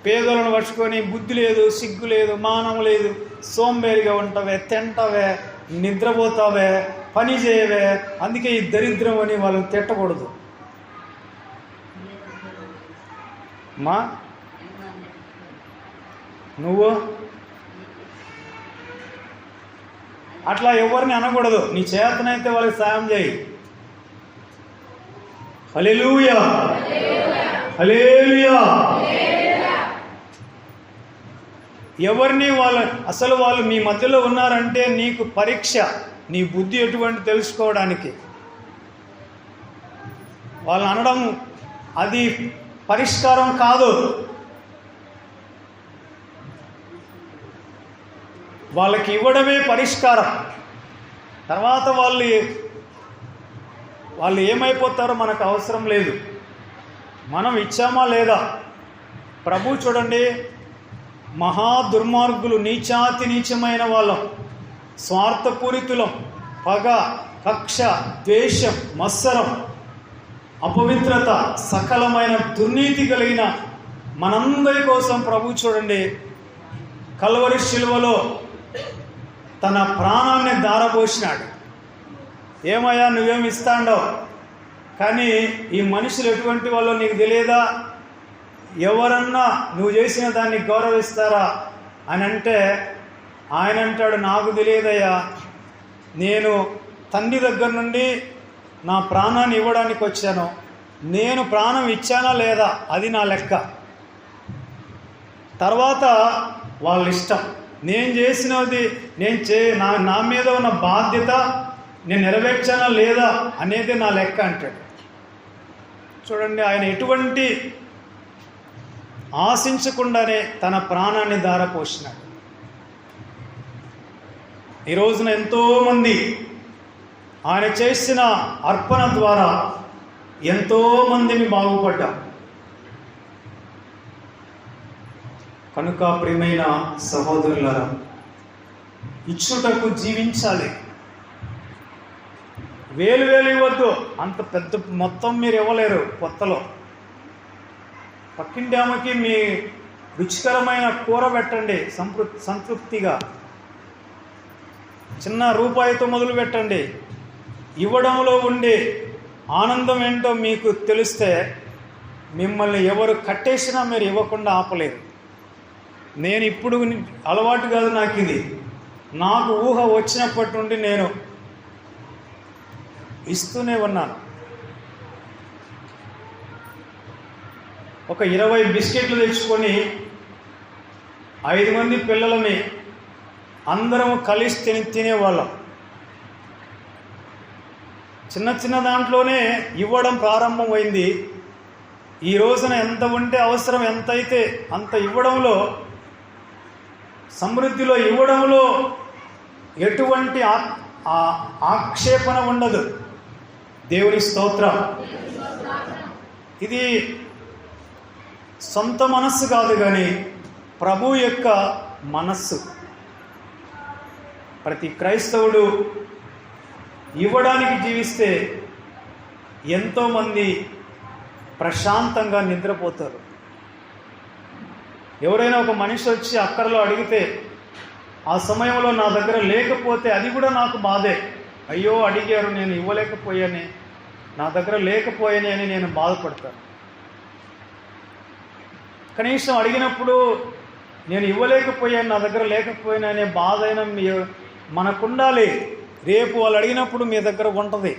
పేదలను పట్టుకొని బుద్ధి లేదు, సిగ్గు లేదు, మానం లేదు, సోంబేరిగా ఉంటావే, తింటావే, నిద్రపోతావే, పని చేయవే, అందుకే ఈ దరిద్రం అని వాళ్ళని తిట్టకూడదు. మా నువ్వు అట్లా ఎవరిని అనకూడదు. నీ చేతనైతే వాళ్ళకి సాయం చేయి. హల్లెలూయా, హల్లెలూయా. ఎవరిని అసలు వాళ్ళు మీ మధ్యలో ఉన్నారంటే నీకు పరీక్ష, నీ బుద్ధి ఎటువంటి తెలుసుకోవడానికి. వాళ్ళని అనడం అది పరిష్కారం కాదు. వాళ్ళకి ఇవ్వడమే పరిష్కారం. తర్వాత వాళ్ళు ఏమైపోతారో మనకు అవసరం లేదు. మనం ఇచ్చామా లేదా? ప్రభు చూడండి, మహా దుర్మార్గులు, నీచాతి నీచమైన వాళ్ళం, స్వార్థపూరితులం, పగ, కక్ష, ద్వేషం, మత్సరం, అపవిత్రత, సకలమైన దుర్నీతి కలిగిన మనందరి కోసం ప్రభు చూడండి కల్వరి శిలువలో తన ప్రాణాన్ని ధారపోసినాడు. ఏమయ్యా నువ్వేమి ఇస్తాండో, కానీ ఈ మనుషులు ఎటువంటి వాళ్ళో నీకు తెలియదా? ఎవరన్నా నువ్వు చేసిన దాన్ని గౌరవిస్తారా అని అంటే ఆయన అంటాడు, నాకు తెలియదయ్యా, నేను తండ్రి దగ్గర నుండి నా ప్రాణాన్ని ఇవ్వడానికి వచ్చాను, నేను ప్రాణం ఇచ్చానా లేదా అది నా లెక్క, తర్వాత వాళ్ళ ఇష్టం. నేను చేసినది నా మీద ఉన్న బాధ్యత నేను నెరవేర్చానా లేదా అనేది నా లెక్క అంటాడు. చూడండి, ఆయన ఎటువంటి ఆశించకుండానే తన ప్రాణాన్ని ధారపోసినాడు. ఈ రోజున ఎంతోమంది ఆయన చేసిన అర్పణ ద్వారా ఎంతోమందిని బాగుపడ్డాం. కనుక ప్రియమైన సహోదరులారా, ఇచ్చుటకు జీవించాలి. వేలు ఇవ్వద్దు, అంత పెద్ద మొత్తం మీరు ఇవ్వలేరు. కొత్తలో పక్కింటి ఆమెకి మీ రుచికరమైన కూర పెట్టండి, సంతృప్తిగా చిన్న రూపాయితో మొదలు పెట్టండి. ఇవ్వడంలో ఉండే ఆనందం ఏంటో మీకు తెలిస్తే మిమ్మల్ని ఎవరు కట్టేసినా మీరు ఇవ్వకుండా ఆపలేరు. నేను ఇప్పుడు అలవాటు కాదు నాకు ఇది, నాకు ఊహ వచ్చినప్పటి నుండి నేను ఇస్తూనే ఉన్నాను. ఒక 20 బిస్కెట్లు తెచ్చుకొని 5 మంది పిల్లలని అందరం కలిసి తినేవాళ్ళం. చిన్న దాంట్లోనే ఇవ్వడం ప్రారంభమైంది. ఈ రోజున ఎంత ఉంటే అవసరం ఎంతైతే అంత ఇవ్వడంలో, సమృద్ధిలో ఇవ్వడంలో ఎటువంటి ఆక్షేపణ ఉండదు. దేవుని స్తోత్రం. ఇది సొంత మనస్సు కాదు, కానీ ప్రభు యొక్క మనస్సు. ప్రతి క్రైస్తవుడు ఇవ్వడానికి జీవిస్తే ఎంతోమంది ప్రశాంతంగా నిద్రపోతారు. ఎవరైనా ఒక మనిషి వచ్చి అక్కరలో అడిగితే ఆ సమయంలో నా దగ్గర లేకపోతే అది కూడా నాకు బాధే. అయ్యో అడిగారు, నేను ఇవ్వలేకపోయానే, నా దగ్గర లేకపోయానే అని నేను బాధపడతాను. కనీసం అడిగినప్పుడు నేను ఇవ్వలేకపోయాను, నా దగ్గర లేకపోయినా అనే బాధ అయినా మనకుండాలి. రేపు వాళ్ళు అడిగినప్పుడు మీ దగ్గర ఉంటుంది.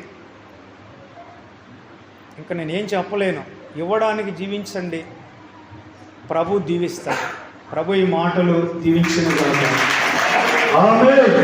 ఇంకా నేనేం చెప్పలేను. ఇవ్వడానికి జీవించండి, ప్రభు దీవిస్తాడు. ప్రభు ఈ మాటలు దీవించిన ఆమేన్.